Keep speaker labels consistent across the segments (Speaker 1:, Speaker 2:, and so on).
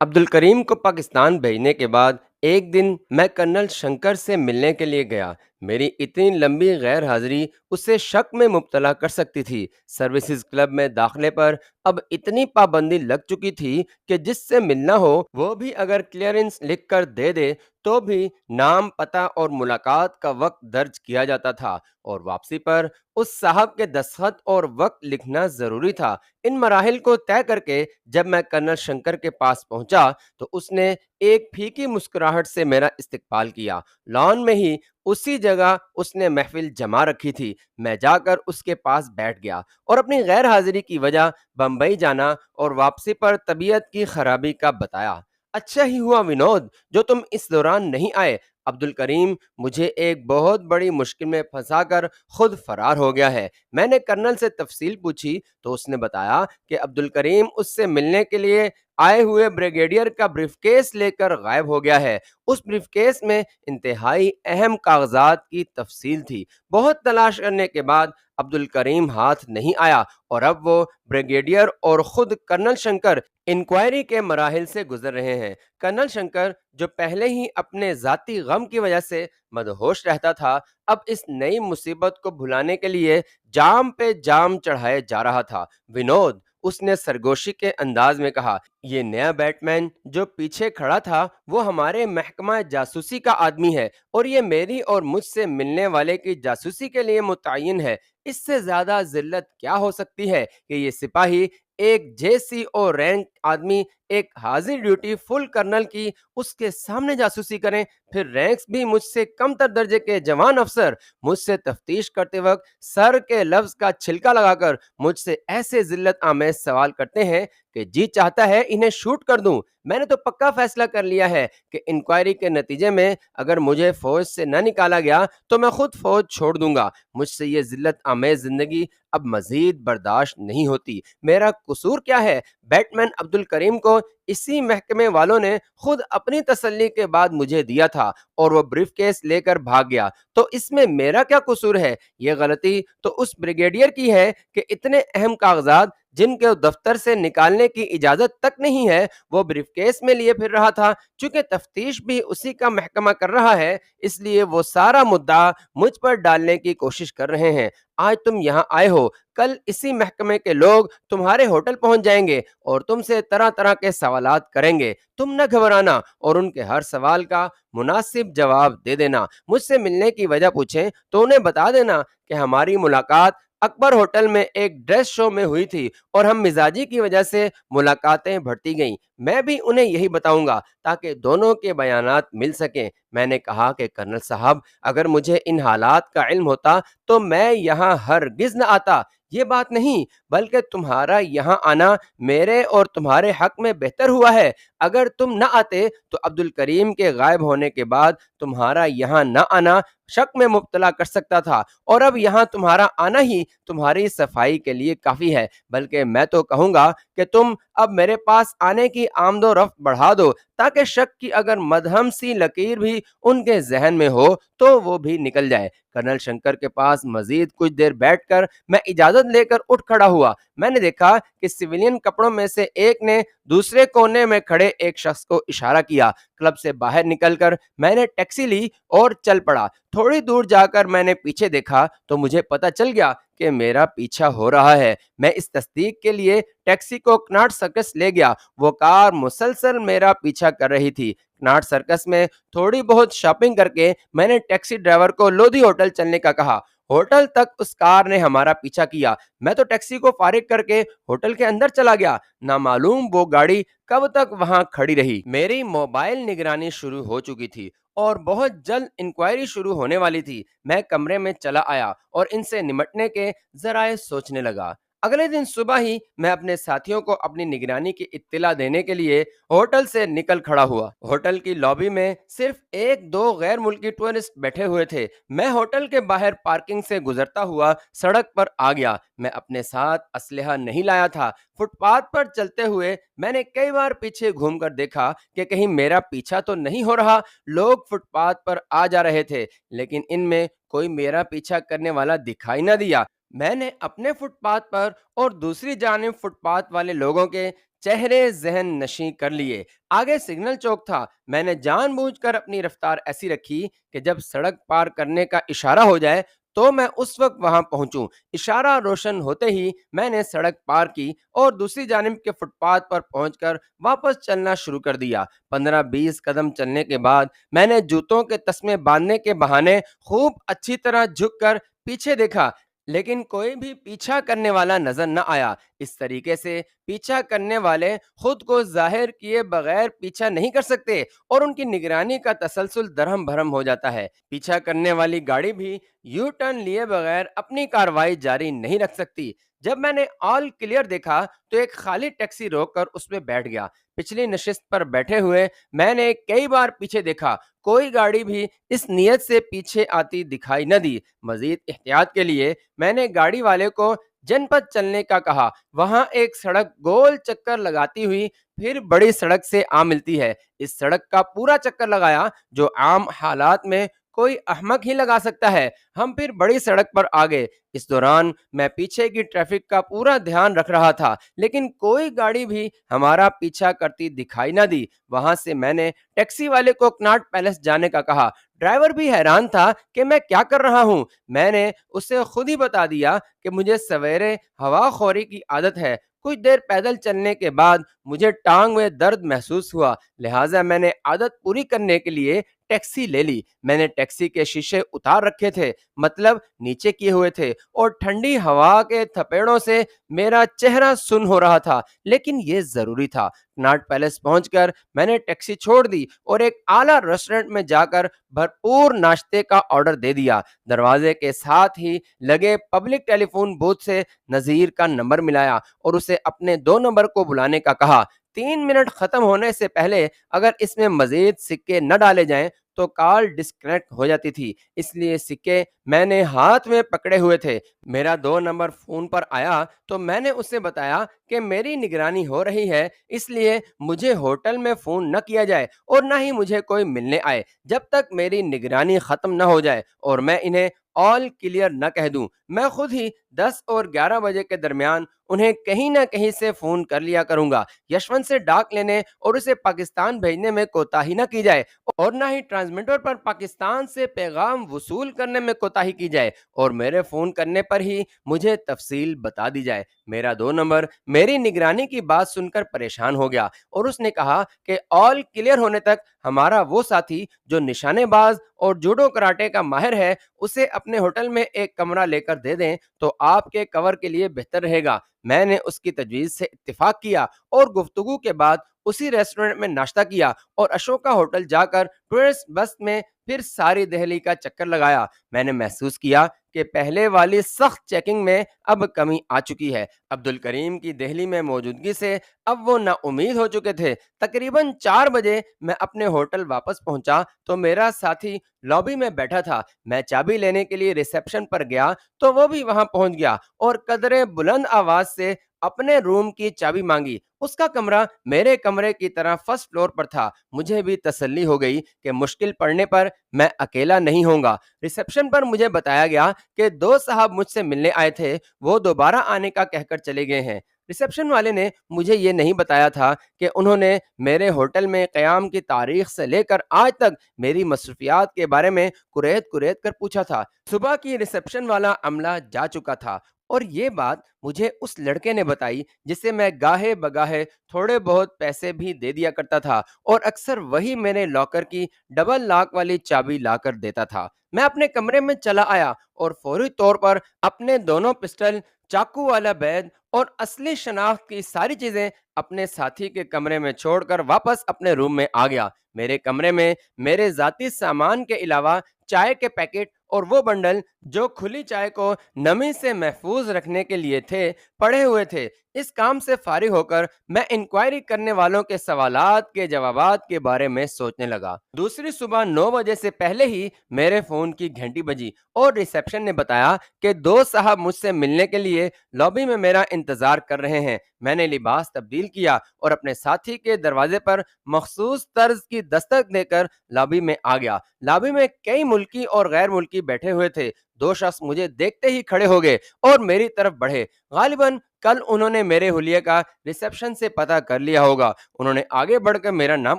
Speaker 1: عبد الکریم کو پاکستان بھیجنے کے بعد ایک دن میں کرنل شنکر سے ملنے کے لیے گیا۔ میری اتنی لمبی غیر حاضری اسے شک میں مبتلا کر سکتی تھی۔ سروسز کلب میں داخلے پر اب اتنی پابندی لگ چکی تھی کہ جس سے ملنا ہو وہ بھی اگر کلیئرنس لکھ کر دے دے تو بھی نام، پتہ اور ملاقات کا وقت درج کیا جاتا تھا، اور واپسی پر اس صاحب کے دستخط اور وقت لکھنا ضروری تھا۔ ان مراحل کو طے کر کے جب میں کرنل شنکر کے پاس پہنچا تو اس نے ایک پھیکی مسکراہٹ سے میرا استقبال کیا۔ لان میں ہی اسی جگہ اس نے محفل جما رکھی تھی۔ میں جا کر اس کے پاس بیٹھ گیا اور اپنی غیر حاضری کی وجہ بمبئی جانا اور واپسی پر طبیعت کی خرابی کا بتایا۔ اچھا ہی ہوا ونود جو تم اس دوران نہیں آئے۔ عبد الکریم مجھے ایک بہت بڑی مشکل میں پھنسا کر خود فرار ہو گیا ہے۔ میں نے کرنل سے تفصیل پوچھی تو اس نے بتایا کہ عبد الکریم اس سے ملنے کے لیے آئے ہوئے بریگیڈیئر کا بریف کیس لے کر غائب ہو گیا ہے۔ اس بریف کیس میں انتہائی اہم کاغذات کی تفصیل تھی۔ بہت تلاش کرنے کے بعد عبد الکریم ہاتھ نہیں آیا اور اب وہ بریگیڈیئر اور خود کرنل شنکر انکوائری کے مراحل سے گزر رہے ہیں۔ کرنل شنکر جو پہلے ہی اپنے ذاتی غم کی وجہ سے مدہوش رہتا تھا، اب اس نئی مصیبت کو بھلانے کے لیے جام پہ جام چڑھائے جا رہا تھا۔ ونود، اس نے سرگوشی کے انداز میں کہا، یہ نیا بیٹ مین جو پیچھے کھڑا تھا وہ ہمارے محکمہ جاسوسی کا آدمی ہے، اور یہ میری اور مجھ سے ملنے والے کی جاسوسی کے لیے متعین ہے۔ اس سے زیادہ ذلت کیا ہو سکتی ہے کہ یہ سپاہی، ایک جے سی او رینک آدمی، ایک حاضر ڈیوٹی فل کرنل کی اس کے سامنے جاسوسی کریں، پھر رینکس بھی مجھ سے کم تر درجے کے جوان افسر مجھ سے تفتیش کرتے وقت سر کے لفظ کا چھلکا لگا کر مجھ سے ایسے ذلت آمیز سوال کرتے ہیں کہ جی چاہتا ہے انہیں شوٹ کر دوں۔ میں نے تو پکا فیصلہ کر لیا ہے کہ انکوائری کے نتیجے میں اگر مجھے فوج سے نہ نکالا گیا تو میں خود فوج چھوڑ دوں گا۔ مجھ سے یہ ذلت آمیز زندگی اب مزید برداشت نہیں ہوتی۔ میرا قصور کیا ہے؟ بیٹ مین عبد الکریم کو اسی محکمے والوں نے خود اپنی تسلی کے بعد مجھے دیا تھا اور وہ بریف کیس لے کر بھاگ گیا، تو اس میں میرا کیا قصور ہے؟ یہ غلطی تو اس بریگیڈیئر کی ہے کہ اتنے اہم کاغذات جن کے دفتر سے نکالنے کی اجازت تک نہیں ہے وہ بریف کیس میں لیے پھر رہا تھا۔ چونکہ تفتیش بھی اسی کا محکمہ کر رہا ہے، اس لیے وہ سارا مدعا مجھ پر ڈالنے کی کوشش کر رہے ہیں۔ آج تم یہاں آئے ہو، کل اسی محکمے کے لوگ تمہارے ہوٹل پہنچ جائیں گے اور تم سے طرح طرح کے سوالات کریں گے۔ تم نہ گھبرانا اور ان کے ہر سوال کا مناسب جواب دے دینا۔ مجھ سے ملنے کی وجہ پوچھیں تو انہیں بتا دینا کہ ہماری ملاقات اکبر ہوٹل میں ایک ڈریس شو میں ہوئی تھی اور ہم مزاجی کی وجہ سے ملاقاتیں بڑھتی گئیں۔ میں بھی انہیں یہی بتاؤں گا تاکہ دونوں کے بیانات مل سکیں۔ میں نے کہا کہ کرنل صاحب، اگر مجھے ان حالات کا علم ہوتا تو میں یہاں ہرگز نہ آتا۔ یہ بات نہیں، بلکہ تمہارا یہاں آنا میرے اور تمہارے حق میں بہتر ہوا ہے۔ اگر تم نہ آتے تو عبد الکریم کے غائب ہونے کے بعد تمہارا یہاں نہ آنا شک میں مبتلا کر سکتا تھا، اور اب یہاں تمہارا آنا ہی تمہاری صفائی کے لیے کافی ہے۔ بلکہ میں تو کہوں گا کہ تم اب میرے پاس آنے کی آمد و رفت بڑھا دو تاکہ شک کی اگر مدھم سی لکیر بھی ان کے ذہن میں ہو تو وہ بھی نکل جائے۔ کرنل شنکر کے پاس مزید کچھ دیر بیٹھ کر میں اجازت لے کر اٹھ کھڑا ہوا۔ میں نے دیکھا کہ سویلین کپڑوں میں سے ایک نے دوسرے کونے میں کھڑے ایک شخص کو اشارہ کیا۔ کلب سے باہر نکل کر میں نے ٹیکسی لی اور چل پڑا۔ تھوڑی دور جا کر میں نے پیچھے دیکھا تو مجھے پتا چل گیا کہ میرا پیچھا ہو رہا ہے۔ میں اس تصدیق کے لیے ٹیکسی کو کناٹ سرکس لے گیا۔ وہ کار مسلسل میرا پیچھا کر رہی تھی۔ کناٹ سرکس میں تھوڑی بہت شاپنگ کر کے میں نے ٹیکسی ڈرائیور کو لودھی ہوٹل چلنے کا کہا۔ ہوٹل تک اس کار نے ہمارا پیچھا کیا۔ میں تو ٹیکسی کو فارغ کر کے ہوٹل کے اندر چلا گیا۔ نامعلوم وہ گاڑی کب تک وہاں کھڑی رہی۔ میری موبائل نگرانی شروع ہو چکی تھی اور بہت جلد انکوائری شروع ہونے والی تھی۔ میں کمرے میں چلا آیا اور ان سے نمٹنے کے ذرائع سوچنے لگا۔ اگلے دن صبح ہی میں اپنے ساتھیوں کو اپنی نگرانی کی اطلاع دینے کے لیے ہوٹل سے نکل کھڑا ہوا۔ ہوٹل کی لابی میں صرف ایک دو غیر ملکی ٹورسٹ بیٹھے ہوئے تھے۔ میں ہوٹل کے باہر پارکنگ سے گزرتا ہوا سڑک پر آ گیا۔ میں اپنے ساتھ اسلحہ نہیں لایا تھا۔ فٹ پاتھ پر چلتے ہوئے میں نے کئی بار پیچھے گھوم کر دیکھا کہ کہیں میرا پیچھا تو نہیں ہو رہا۔ لوگ فٹ پاتھ پر آ جا رہے تھے لیکن ان میں کوئی میرا پیچھا کرنے والا دکھائی نہ دیا۔ میں نے اپنے فٹ پاتھ پر اور دوسری جانب فٹ پاتھ والے لوگوں کے چہرے ذہن نشیں کر لیے۔ آگے سگنل چوک تھا۔ میں نے جان بوجھ کر اپنی رفتار ایسی رکھی کہ جب سڑک پار کرنے کا اشارہ ہو جائے تو میں اس وقت وہاں پہنچوں۔ اشارہ روشن ہوتے ہی میں نے سڑک پار کی اور دوسری جانب کے فٹ پاتھ پر پہنچ کر واپس چلنا شروع کر دیا۔ 15-20 قدم چلنے کے بعد میں نے جوتوں کے تسمے باندھنے کے بہانے خوب اچھی طرح جھک کر پیچھے دیکھا، لیکن کوئی بھی پیچھا کرنے والا نظر نہ آیا۔ اس طریقے سے پیچھا کرنے والے خود کو ظاہر کیے بغیر پیچھا نہیں کر سکتے اور ان کی نگرانی کا تسلسل درہم بھرم ہو جاتا ہے۔ پیچھا کرنے والی گاڑی بھی یو ٹرن لیے بغیر اپنی کارروائی جاری نہیں رکھ سکتی۔ جب میں نے آل کلیئر دیکھا تو ایک خالی ٹیکسی روک کر اس میں بیٹھ گیا۔ پچھلی نشست پر بیٹھے ہوئے میں نے کئی بار پیچھے دیکھا، کوئی گاڑی بھی اس نیت سے پیچھے آتی دکھائی نہ دی۔ مزید احتیاط کے لیے میں نے گاڑی والے کو جن پتھ چلنے کا کہا۔ وہاں ایک سڑک گول چکر لگاتی ہوئی پھر بڑی سڑک سے آ ملتی ہے۔ اس سڑک کا پورا چکر لگایا جو عام حالات میں کوئی احمق ہی لگا سکتا ہے۔ ہم پھر بڑی سڑک پر آ گئے۔ اس دوران میں پیچھے کی ٹریفک کا پورا دھیان رکھ رہا تھا، لیکن کوئی گاڑی بھی ہمارا پیچھا کرتی دکھائی نہ دی۔ وہاں سے میں نے ٹیکسی والے کو کناٹ پیلس جانے کا کہا۔ ڈرائیور بھی حیران تھا کہ میں کیا کر رہا ہوں۔ میں نے اسے خود ہی بتا دیا کہ مجھے سویرے ہوا خوری کی عادت ہے۔ کچھ دیر پیدل چلنے کے بعد مجھے ٹانگ میں درد محسوس ہوا، لہٰذا میں نے عادت پوری کرنے کے لیے ٹیکسی لے لی۔ میں نے ٹیکسی کے شیشے اتار رکھے تھے، مطلب نیچے کیے ہوئے تھے، اور ٹھنڈی ہوا کے تھپیڑوں سے میرا چہرہ سن ہو رہا تھا، لیکن یہ ضروری تھا۔ کناٹ پیلس پہنچ کر میں نے ٹیکسی چھوڑ دی اور ایک اعلیٰ ریسٹورنٹ میں جا کر بھرپور ناشتے کا آرڈر دے دیا۔ دروازے کے ساتھ ہی لگے پبلک ٹیلی فون بوتھ سے نذیر کا نمبر ملایا اور اسے اپنے 2 نمبر کو بلانے کا کہا۔ 3 منٹ ختم ہونے سے پہلے اگر اس میں مزید سکے نہ ڈالے جائیں تو کال ڈسکنیکٹ ہو جاتی تھی، اس لیے سکے میں نے ہاتھ میں پکڑے ہوئے تھے۔ میرا 2 نمبر فون پر آیا تو میں نے اسے بتایا کہ میری نگرانی ہو رہی ہے، اس لیے مجھے ہوٹل میں فون نہ کیا جائے اور نہ ہی مجھے کوئی ملنے آئے جب تک میری نگرانی ختم نہ ہو جائے اور میں انہیں آل کلیئر نہ کہہ دوں۔ میں خود ہی 10 اور 11 بجے کے درمیان انہیں کہیں نہ کہیں سے فون کر لیا کروں گا۔ یشونت سے ڈاک لینے اور اسے پاکستان بھیجنے میں کوتاہی نہ کی جائے اور نہ ہی ٹرانسمیٹر پر پاکستان سے پیغام وصول کرنے میں کوتاہی کی جائے، اور میرے فون کرنے پر ہی مجھے تفصیل بتا دی جائے۔ میرا 2 نمبر میری نگرانی کی بات سن کر پریشان ہو گیا اور اس نے کہا کہ آل کلیئر ہونے تک ہمارا وہ ساتھی جو نشانے باز اور جوڈو کراٹے کا ماہر ہے اسے اپنے ہوٹل میں ایک کمرہ لے کر دے دیں تو آپ کے کور کے لیے بہتر رہے گا۔ میں نے اس کی تجویز سے اتفاق کیا اور گفتگو کے بعد اسی ریسٹورنٹ میں ناشتہ کیا اور اشوکا ہوٹل جا کر ٹورسٹ بس میں پھر ساری دہلی کا چکر لگایا۔ میں نے محسوس کیا کہ پہلے والی سخت چیکنگ میں اب کمی آ چکی ہے۔ عبد الکریم کی دہلی میں موجودگی سے اب وہ نا امید ہو چکے تھے۔ تقریباً 4 بجے میں اپنے ہوٹل واپس پہنچا تو میرا ساتھی لابی میں بیٹھا تھا۔ میں چابی لینے کے لیے ریسیپشن پر گیا تو وہ بھی وہاں پہنچ گیا اور قدرے بلند آواز سے اپنے روم کی چابی مانگی۔ اس کا کمرہ میرے کمرے کی طرح فرسٹ فلور پر تھا۔ مجھے بھی تسلی ہو گئی کہ مشکل پڑنے پر میں اکیلا نہیں ہوں گا۔ ریسیپشن پر مجھے بتایا گیا کہ 2 صاحب مجھ سے ملنے آئے تھے، وہ دوبارہ آنے کا کہہ کر چلے گئے ہیں۔ ریسیپشن والے نے مجھے یہ نہیں بتایا تھا کہ انہوں نے میرے ہوٹل میں قیام کی تاریخ سے لے کر آج تک میری مصروفیات کے بارے میں کریت کریت کر پوچھا تھا۔ صبح کی ریسیپشن والا عملہ جا چکا تھا اور یہ بات مجھے اس لڑکے نے بتائی جسے میں گاہے بگاہے تھوڑے بہت پیسے بھی دے دیا کرتا تھا اور اکثر وہی میرے لاکر کی ڈبل لاک والی چابی لا کر دیتا تھا۔ میں اپنے کمرے میں چلا آیا اور فوری طور پر اپنے دونوں پسٹل، چاقو والا بیگ اور اصلی شناخت کی ساری چیزیں اپنے ساتھی کے کمرے میں چھوڑ کر واپس اپنے روم میں آ گیا۔ میرے کمرے میں میرے ذاتی سامان کے علاوہ چائے کے پیکٹ اور وہ بنڈل جو کھلی چائے کو نمی سے محفوظ رکھنے کے لیے تھے پڑے ہوئے تھے۔ اس کام سے فارغ ہو کر میں انکوائری کرنے والوں کے سوالات کے جوابات کے بارے میں سوچنے لگا۔ دوسری صبح 9 بجے سے پہلے ہی میرے فون کی گھنٹی بجی اور ریسیپشن نے بتایا کہ دو صاحب مجھ سے ملنے کے لیے لابی میں میرا انتظار کر رہے ہیں۔ میں نے لباس تبدیل کیا اور اپنے ساتھی کے دروازے پر مخصوص طرز کی دستک دے کر لابی میں آ گیا۔ لابی میں کئی ملکی اور غیر ملکی بیٹھے ہوئے تھے۔ دو شخص مجھے دیکھتے ہی کھڑے ہو گئے اور میری طرف بڑھے۔ غالباً کل انہوں نے میرے حلیے کا ریسیپشن سے پتہ کر لیا ہوگا۔ انہوں نے آگے بڑھ کر میرا نام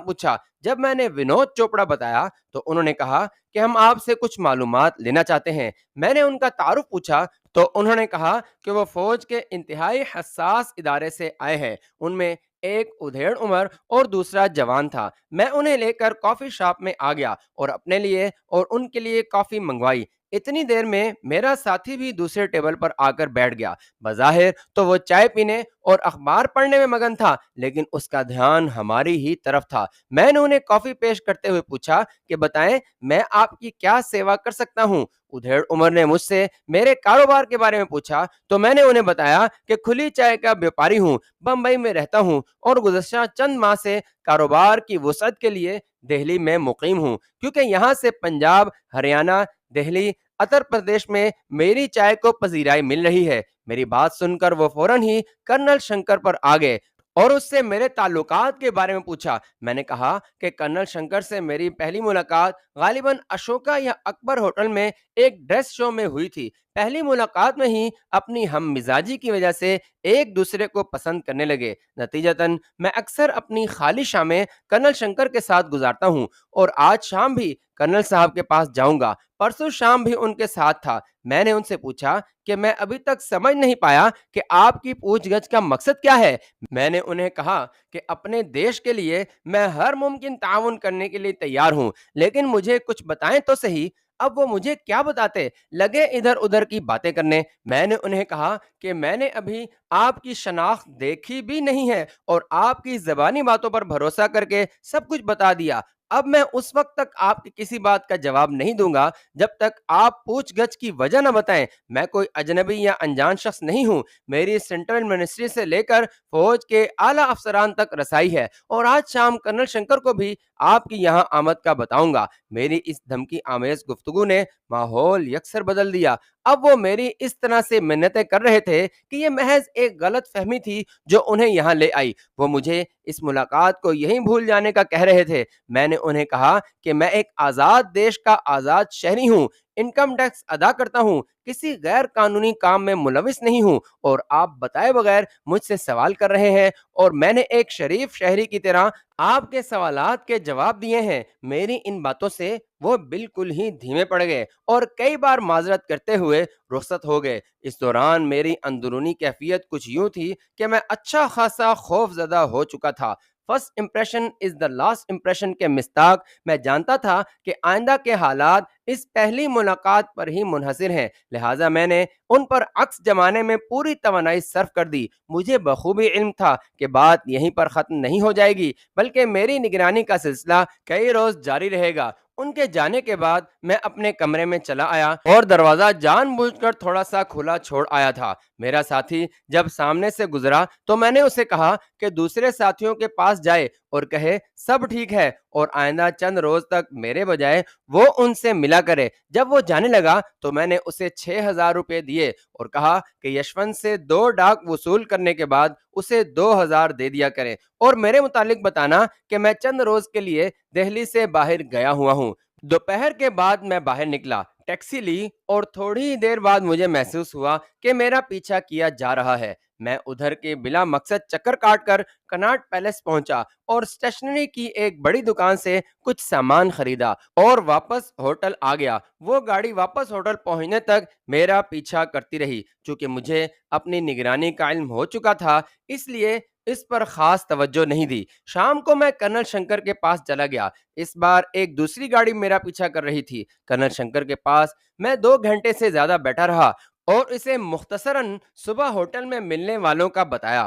Speaker 1: پوچھا۔ جب میں نے ونود چوپڑا بتایا تو انہوں نے کہا کہ ہم آپ سے کچھ معلومات لینا چاہتے ہیں۔ میں نے ان کا تعارف پوچھا تو انہوں نے کہا کہ وہ فوج کے انتہائی حساس ادارے سے آئے ہیں۔ ان میں ایک ادھیڑ عمر اور دوسرا جوان تھا۔ میں انہیں لے کر کافی شاپ میں آ گیا اور اپنے لیے اور ان کے لیے کافی منگوائی۔ اتنی دیر میں میرا ساتھی بھی دوسرے ٹیبل پر آ کر بیٹھ گیا۔ بظاہر تو وہ چائے پینے اور اخبار پڑھنے میں مگن تھا، لیکن اس کا دھیان ہماری ہی طرف تھا۔ میں نے انہیں کافی پیش کرتے ہوئے پوچھا کہ بتائیں میں آپ کی کیا سیوا کر سکتا ہوں۔ ادھیڑ عمر نے مجھ سے میرے کاروبار کے بارے میں پوچھا تو میں نے انہیں بتایا کہ کھلی چائے کا بیوپاری ہوں، بمبئی میں رہتا ہوں اور گزشتہ چند ماہ سے کاروبار کی وسعت کے لیے دہلی میں مقیم ہوں، کیونکہ یہاں سے پنجاب، ہریانہ، دہلی، اتر پردیش میں میری چائے کو پذیرائی مل رہی ہے۔ میری بات سن کر وہ فوراً ہی کرنل شنکر پر آ گئے اور اس سے میرے تعلقات کے بارے میں پوچھا۔ میں نے کہا کہ کرنل شنکر سے میری پہلی ملاقات غالباً اشوکا یا اکبر ہوٹل میں ایک ڈریس شو میں ہوئی تھی۔ پہلی ملاقات میں ہی اپنی ہم مزاجی کی وجہ سے ایک دوسرے کو پسند کرنے لگے۔ نتیجتاً میں اکثر اپنی خالی شامیں کرنل شنکر کے ساتھ گزارتا ہوں اور آج شام بھی کرنل صاحب کے پاس جاؤں گا۔ پرسوں شام بھی ان کے ساتھ تھا۔ میں نے ان سے پوچھا کہ میں ابھی تک سمجھ نہیں پایا کہ آپ کی پوچھ گچھ کا مقصد کیا ہے۔ میں نے انہیں کہا کہ اپنے دیش کے لیے میں ہر ممکن تعاون کرنے کے لیے تیار ہوں، لیکن مجھے کچھ بتائیں تو صحیح۔ اب وہ مجھے کیا بتاتے، لگے ادھر ادھر کی باتیں کرنے۔ میں نے انہیں کہا کہ میں نے ابھی آپ کی شناخت دیکھی بھی نہیں ہے اور آپ کی زبانی باتوں پر بھروسہ کر کے سب کچھ بتا دیا۔ اب میں اس وقت تک آپ کی کسی بات کا جواب نہیں دوں گا جب تک آپ پوچھ گچھ کی وجہ نہ بتائیں۔ میں کوئی اجنبی یا انجان شخص نہیں ہوں۔ میری سینٹرل منسٹری سے لے کر فوج کے اعلیٰ افسران تک رسائی ہے اور آج شام کرنل شنکر کو بھی آپ کی یہاں آمد کا بتاؤں گا۔ میری اس دھمکی آمیز گفتگو نے ماحول یکسر بدل دیا۔ اب وہ میری اس طرح سے منتیں کر رہے تھے کہ یہ محض ایک غلط فہمی تھی جو انہیں یہاں لے آئی۔ وہ مجھے اس ملاقات کو یہیں بھول جانے کا کہہ رہے تھے۔ میں نے انہیں کہا کہ میں ایک آزاد دیش کا آزاد شہری ہوں، انکم ٹیکس ادا کرتا ہوں، کسی غیر قانونی کام میں ملوث نہیں ہوں اور آپ بتائے بغیر مجھ سے سوال کر رہے ہیں اور میں نے ایک شریف شہری کی طرح آپ کے سوالات کے جواب دیے ہیں۔ میری ان باتوں سے وہ بالکل ہی دھیمے پڑ گئے اور کئی بار معذرت کرتے ہوئے رخصت ہو گئے۔ اس دوران میری اندرونی کیفیت کچھ یوں تھی کہ میں اچھا خاصا خوف زدہ ہو چکا تھا۔ First impression is the last impression کے مستاق میں جانتا تھا کہ آئندہ کے حالات اس پہلی ملاقات پر ہی منحصر ہیں، لہٰذا میں نے ان پر عکس جمانے میں پوری توانائی صرف کر دی۔ مجھے بخوبی علم تھا کہ بات یہیں پر ختم نہیں ہو جائے گی، بلکہ میری نگرانی کا سلسلہ کئی روز جاری رہے گا۔ ان کے جانے کے بعد میں اپنے کمرے میں چلا آیا اور دروازہ جان بوجھ کر تھوڑا سا کھلا چھوڑ آیا تھا۔ میرا ساتھی جب سامنے سے گزرا تو میں نے اسے کہا کہ دوسرے ساتھیوں کے پاس جائے اور کہے سب ٹھیک ہے اور آئندہ چند روز تک میرے بجائے وہ ان سے ملا کرے۔ جب وہ جانے لگا تو میں نے اسے 6,000 روپے دیے اور کہا کہ یشونت سے 2 ڈاک وصول کرنے کے بعد اسے 2,000 دے دیا کرے اور میرے متعلق بتانا کہ میں چند روز کے لیے دہلی سے باہر گیا ہوا ہوں۔ دوپہر کے بعد میں باہر نکلا، ٹیکسی لی اور تھوڑی ہی دیر بعد مجھے محسوس ہوا کہ میرا پیچھا کیا جا رہا ہے۔ میں ادھر کے بلا مقصد چکر کاٹ کر کناٹ پیلس پہنچا اور اسٹیشنری کی ایک بڑی دکان سے کچھ سامان خریدا اور واپس ہوٹل آ گیا۔ وہ گاڑی واپس ہوٹل پہنچنے تک میرا پیچھا کرتی رہی۔ چونکہ مجھے اپنی نگرانی کا علم ہو چکا تھا اس لیے اس پر خاص توجہ نہیں دی۔ شام کو میں کرنل شنکر کے پاس چلا گیا۔ اس بار ایک دوسری گاڑی میرا پیچھا کر رہی تھی۔ کرنل شنکر کے پاس میں 2 گھنٹے سے زیادہ بیٹھا رہا اور اسے مختصراً صبح ہوٹل میں ملنے والوں کا بتایا۔